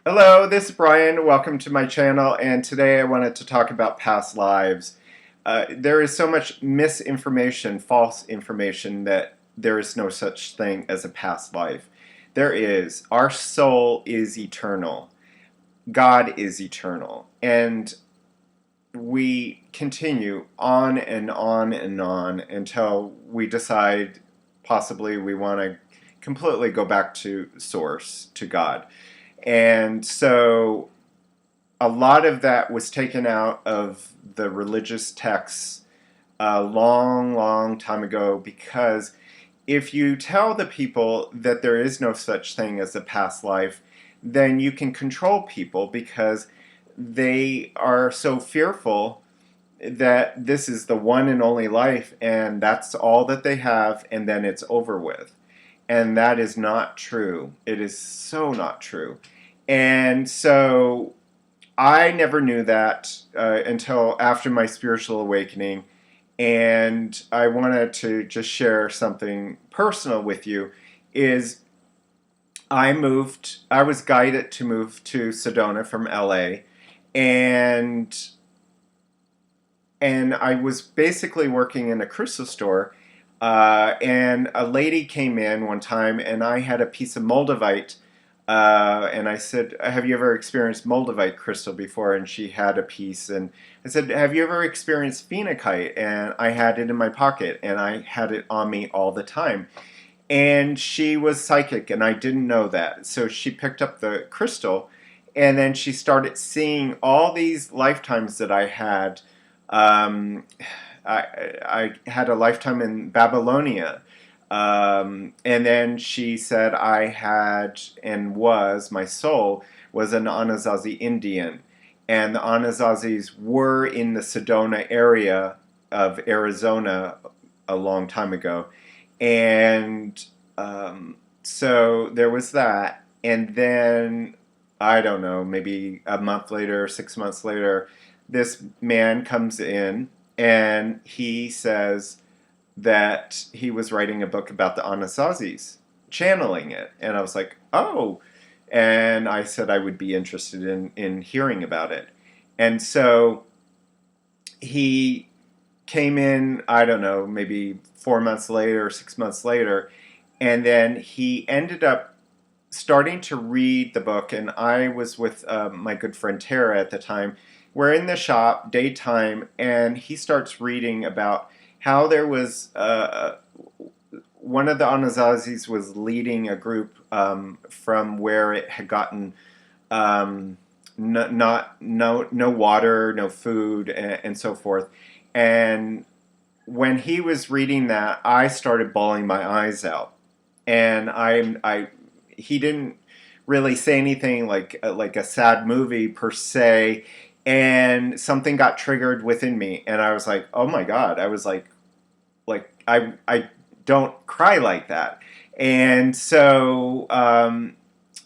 Hello, this is Brian. Welcome to my channel, and today I wanted to talk about past lives. There is so much misinformation, false information, that there is no such thing as a past life. There is. Our soul is eternal. God is eternal. And we continue on and on and on until we decide possibly we want to completely go back to source, to God. And so a lot of that was taken out of the religious texts a long, long time ago, because if you tell the people that there is no such thing as a past life, then you can control people because they are so fearful that this is the one and only life and that's all that they have, and then it's over with. And that is not true. It is so not true. And so I never knew that until after my spiritual awakening. And I wanted to just share something personal with you. Is I was guided to move to Sedona from LA. And I was basically working in a crystal store. And a lady came in one time, and I had a piece of moldavite. And I said, have you ever experienced moldavite crystal before? And she had a piece. And I said, have you ever experienced phenakite? And I had it in my pocket, and I had it on me all the time. And she was psychic, and I didn't know that. So she picked up the crystal, and then she started seeing all these lifetimes that I had. Um, I had a lifetime in Babylonia. And then she said I had and was, my soul was an Anasazi Indian. And the Anasazis were in the Sedona area of Arizona a long time ago. And so there was that. And then, I don't know, maybe a month later, 6 months later, this man comes in and he says that he was writing a book about the Anasazis, channeling it. And I was like, oh. And I said I would be interested in hearing about it. And so he came in, I don't know, maybe 4 months later, 6 months later, and then he ended up starting to read the book. And I was with my good friend Tara at the time. We're in the shop, daytime, and he starts reading about how there was one of the Anasazis was leading a group from where it had gotten no water, no food, and so forth. And when he was reading that, I started bawling my eyes out. And he didn't really say anything like a sad movie per se. And something got triggered within me, and I was like, oh my God. I was like I don't cry like that. And so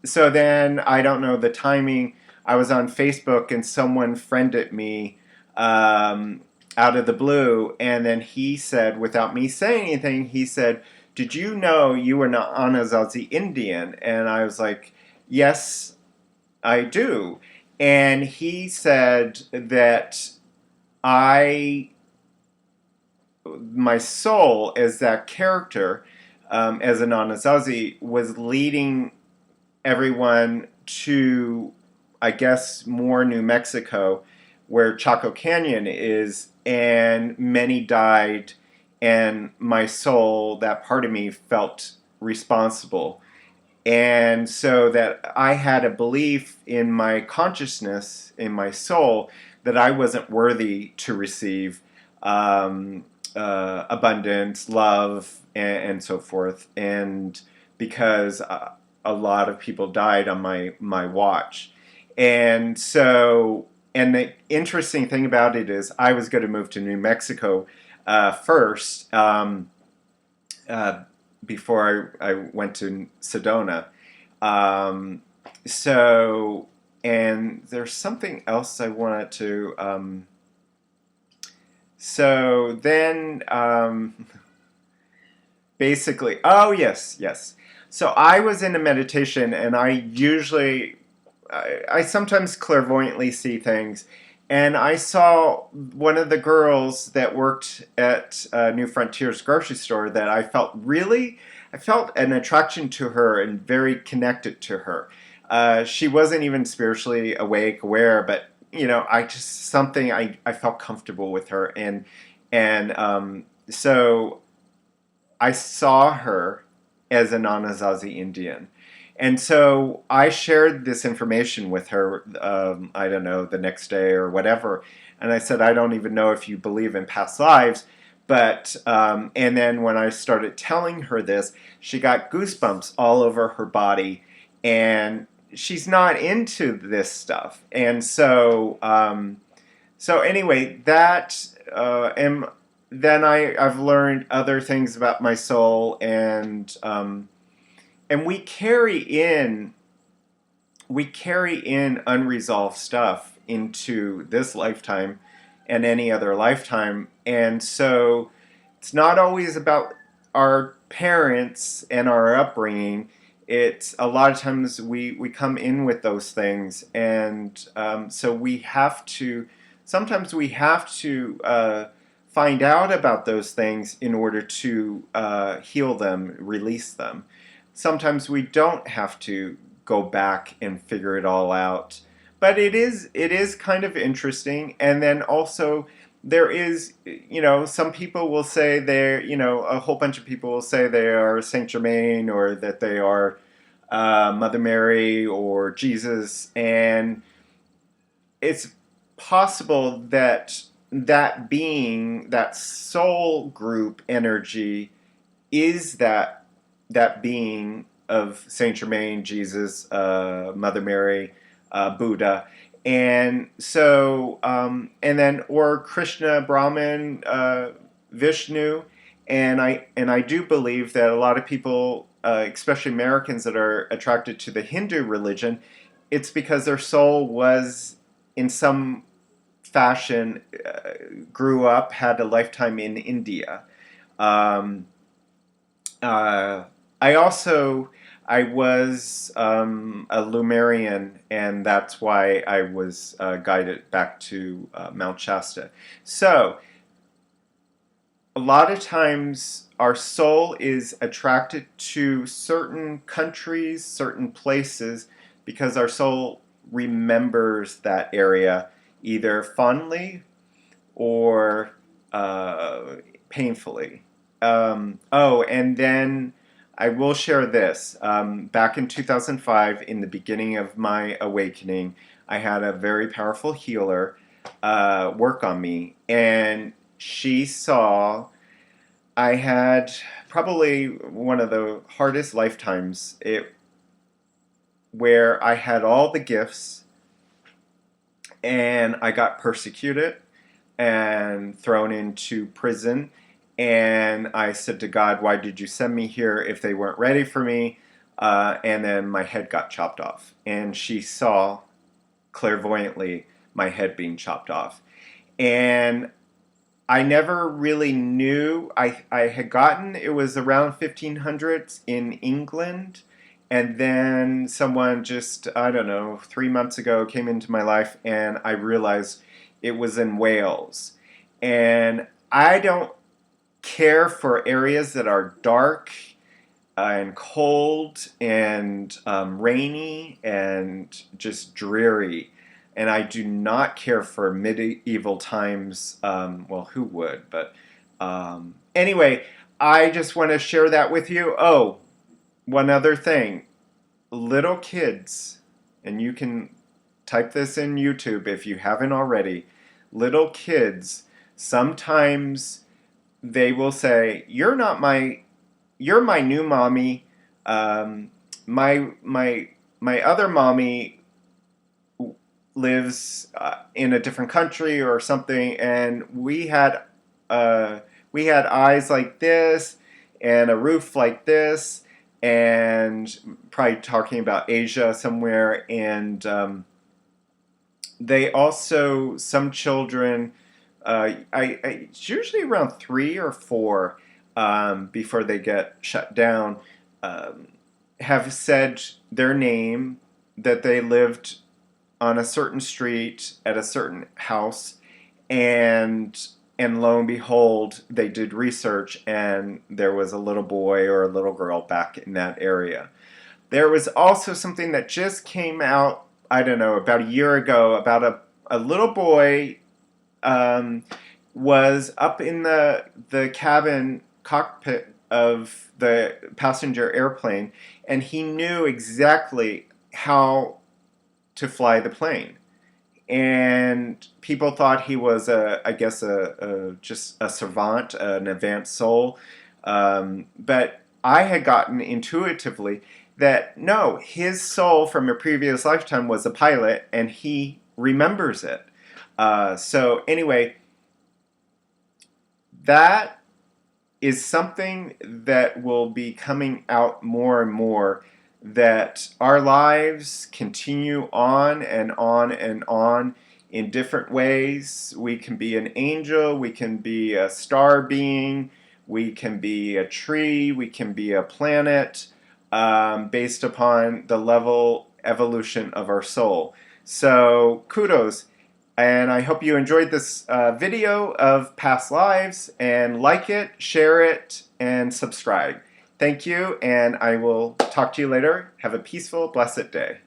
so then, I don't know the timing, I was on Facebook and someone friended me out of the blue, and then he said, without me saying anything, he said, did you know you were an Anasazi Indian? And I was like, yes, I do. And he said that my soul as that character, as an Anasazi, was leading everyone to, I guess, more New Mexico, where Chaco Canyon is, and many died, and my soul, that part of me, felt responsible. And so that I had a belief in my consciousness, in my soul, that I wasn't worthy to receive abundance, love, and so forth. And because a lot of people died on my watch. And so, and the interesting thing about it is I was going to move to New Mexico first, uh, before I went to Sedona. So, and there's something else I wanted to, so then, basically, oh yes, yes. So I was in a meditation, and I usually I sometimes clairvoyantly see things. And I saw one of the girls that worked at New Frontiers grocery store that I felt an attraction to her and very connected to her. She wasn't even spiritually awake, aware, but I just something I felt comfortable with her, and so I saw her as an Anasazi Indian. And so I shared this information with her, I don't know, the next day or whatever. And I said, I don't even know if you believe in past lives. And then when I started telling her this, she got goosebumps all over her body. And she's not into this stuff. And so anyway, and then I've learned other things about my soul, and we carry in unresolved stuff into this lifetime and any other lifetime. And so it's not always about our parents and our upbringing. It's a lot of times we come in with those things, and so sometimes we have to find out about those things in order to heal them, release them. Sometimes we don't have to go back and figure it all out, but it is kind of interesting. And then also there is, some people will say a whole bunch of people will say they are Saint Germain, or that they are Mother Mary or Jesus, and it's possible that that being, that soul group energy, is that being of Saint Germain, Jesus, Mother Mary, Buddha, and so and then or Krishna, Brahman, Vishnu, and I do believe that a lot of people, especially Americans that are attracted to the Hindu religion, it's because their soul was in some fashion, grew up, had a lifetime in India. Um, uh, I was a Lumerian, and that's why I was guided back to Mount Shasta. So a lot of times our soul is attracted to certain countries, certain places, because our soul remembers that area either fondly or painfully. And then I will share this. Back in 2005, in the beginning of my awakening, I had a very powerful healer work on me, and she saw I had probably one of the hardest lifetimes, where I had all the gifts, and I got persecuted and thrown into prison. And I said to God, why did you send me here if they weren't ready for me? And then my head got chopped off. And she saw clairvoyantly my head being chopped off. And I never really knew. I had gotten, it was around 1500s in England. And then someone just, I don't know, 3 months ago came into my life, and I realized it was in Wales. And I don't care for areas that are dark and cold and rainy and just dreary. And I do not care for medieval times. Well, who would? But anyway, I just want to share that with you. Oh, one other thing. Little kids, and you can type this in YouTube if you haven't already. Little kids, sometimes they will say, you're my new mommy. My other mommy lives in a different country or something, and we had eyes like this and a roof like this, and probably talking about Asia somewhere. And they also, some children, it's usually around 3 or 4 before they get shut down, have said their name, that they lived on a certain street at a certain house, and lo and behold, they did research, and there was a little boy or a little girl back in that area. There was also something that just came out, I don't know, about a year ago, about a little boy was up in the cabin cockpit of the passenger airplane, and he knew exactly how to fly the plane. And people thought he was just a savant, an advanced soul. But I had gotten intuitively that no, his soul from a previous lifetime was a pilot, and he remembers it. So anyway, that is something that will be coming out more and more, that our lives continue on and on and on in different ways. We can be an angel, we can be a star being, we can be a tree, we can be a planet, based upon the level evolution of our soul. So kudos. And I hope you enjoyed this video of past lives, and like it, share it, and subscribe. Thank you, and I will talk to you later. Have a peaceful, blessed day.